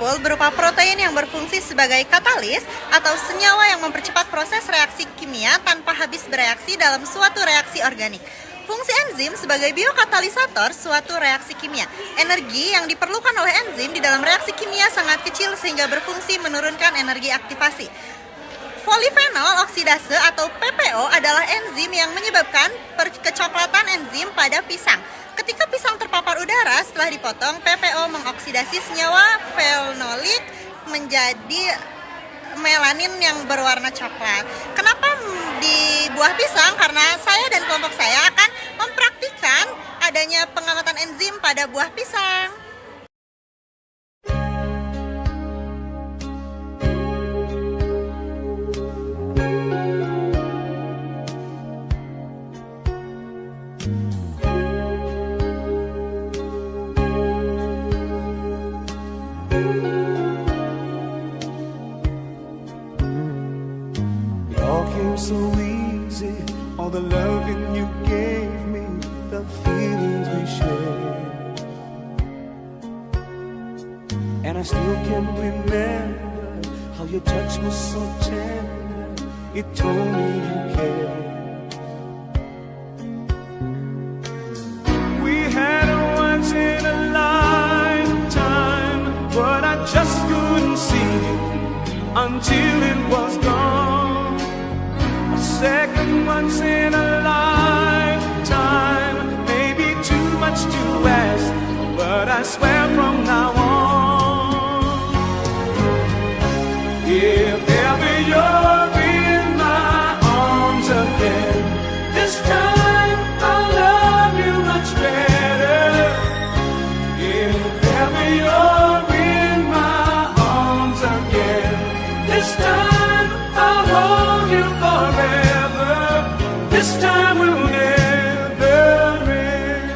molekul berupa protein yang berfungsi sebagai katalis atau senyawa yang mempercepat proses reaksi kimia tanpa habis bereaksi dalam suatu reaksi organik. Fungsi enzim sebagai biokatalisator suatu reaksi kimia. Energi yang diperlukan oleh enzim di dalam reaksi kimia sangat kecil sehingga berfungsi menurunkan energi aktivasi. Polifenol oksidase atau PPO adalah enzim yang menyebabkan kecoklatan enzim pada pisang. Ketika pisang terpapar udara setelah dipotong, PPO mengoksidasi senyawa fenolik menjadi melanin yang berwarna coklat. Kenapa di buah pisang? Karena saya dan kelompok saya akan mempraktikkan adanya pengamatan enzim pada buah pisang. So easy, all the loving you gave me, the feelings we shared, and I still can remember how your touch was so tender. It told me you cared. We had a once in a lifetime, but I just couldn't see it until it was gone. Second once in a lifetime, maybe too much to ask, but I swear from now on, if ever you're in my arms again, this time I'll love you much better. If ever you're in my arms again, this time I'll hold you forever. This time will never end.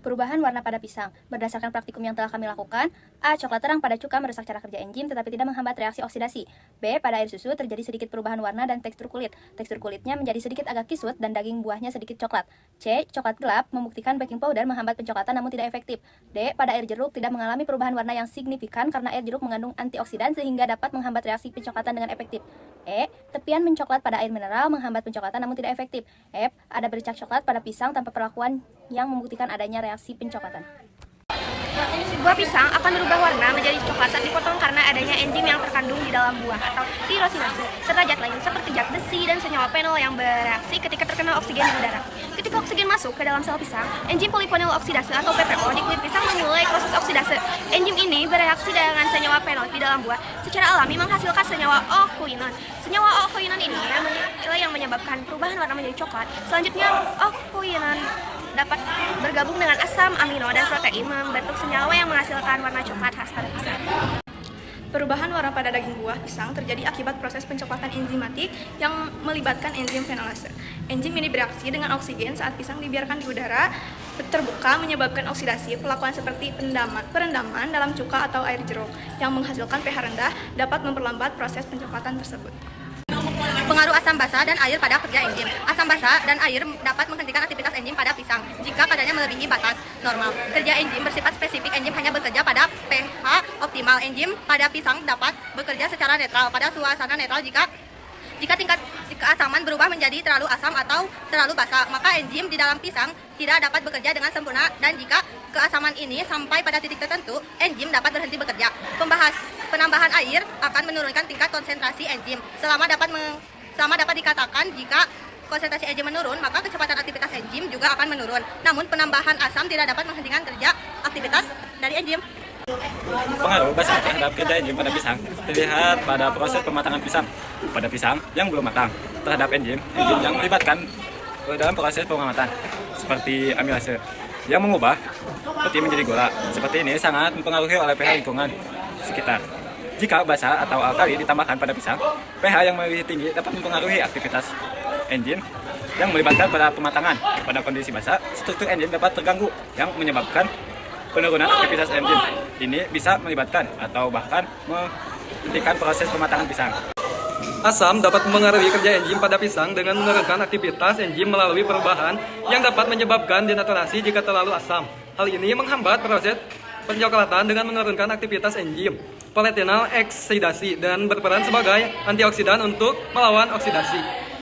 Perubahan warna pada pisang. Berdasarkan praktikum yang telah kami lakukan, A. Coklat terang pada cuka merusak cara kerja enzim tetapi tidak menghambat reaksi oksidasi. B. Pada air susu terjadi sedikit perubahan warna dan tekstur kulit. Tekstur kulitnya menjadi sedikit agak kisut dan daging buahnya sedikit coklat. C. Coklat gelap membuktikan baking powder menghambat pencoklatan namun tidak efektif. D. Pada air jeruk tidak mengalami perubahan warna yang signifikan karena air jeruk mengandung antioksidan sehingga dapat menghambat reaksi pencoklatan dengan efektif. E. Tepian mencoklat pada air mineral menghambat pencoklatan namun tidak efektif. F. Ada bercak coklat pada pisang tanpa perlakuan yang membuktikan adanya reaksi pencoklatan. Buah pisang akan berubah warna menjadi coklat saat dipotong karena adanya enzim yang terkandung di dalam buah atau tirosinase, serta zat lain seperti zat besi dan senyawa fenol yang bereaksi ketika terkena oksigen di udara. Ketika oksigen masuk ke dalam sel pisang, enzim polifenol oksidase atau PPO di kulit pisang memulai proses oksidase. Enzim ini bereaksi dengan senyawa fenol di dalam buah secara alami menghasilkan senyawa O-quinone. Senyawa O-quinone ini yang menyebabkan perubahan warna menjadi coklat. Selanjutnya, O-quinone dapat bergabung dengan asam amino dan protein membentuk senyawa yang menghasilkan warna coklat khas pada pisang. Perubahan warna pada daging buah pisang terjadi akibat proses pencoklatan enzimatik yang melibatkan enzim fenolase. Enzim ini bereaksi dengan oksigen saat pisang dibiarkan di udara terbuka menyebabkan oksidasi. Perlakuan seperti perendaman dalam cuka atau air jeruk yang menghasilkan pH rendah dapat memperlambat proses pencoklatan tersebut. Pengaruh asam basa dan air pada kerja enzim. Asam basa dan air dapat menghentikan aktivitas enzim pada pisang jika kadarnya melebihi batas normal. Kerja enzim bersifat spesifik. Enzim hanya bekerja pada pH optimal. Enzim pada pisang dapat bekerja secara netral pada suasana netral jika tingkat keasaman berubah menjadi terlalu asam atau terlalu basa, maka enzim di dalam pisang tidak dapat bekerja dengan sempurna, dan jika keasaman ini sampai pada titik tertentu, enzim dapat berhenti bekerja. Penambahan air akan menurunkan tingkat konsentrasi enzim. Selama dapat dikatakan jika konsentrasi enzim menurun, maka kecepatan aktivitas enzim juga akan menurun. Namun penambahan asam tidak dapat menghentikan kerja aktivitas dari enzim. Pengaruh basa terhadap kerja enzim pada pisang terlihat pada proses pematangan pisang pada pisang yang belum matang terhadap enzim yang melibatkan dalam proses pengamatan seperti amilase yang mengubah peti menjadi gula. Seperti ini sangat mempengaruhi oleh pH lingkungan sekitar. Jika basa atau alkali ditambahkan pada pisang, pH yang lebih tinggi dapat mempengaruhi aktivitas enzim yang melibatkan pada pematangan. Pada kondisi basa, struktur enzim dapat terganggu yang menyebabkan penurunan aktivitas enzim. Ini bisa melibatkan atau bahkan menghentikan proses pematangan pisang. Asam dapat mempengaruhi kerja enzim pada pisang dengan menurunkan aktivitas enzim melalui perubahan yang dapat menyebabkan denaturasi jika terlalu asam. Hal ini menghambat proses pencoklatan dengan menurunkan aktivitas enzim polyphenol oksidasi dan berperan sebagai antioksidan untuk melawan oksidasi.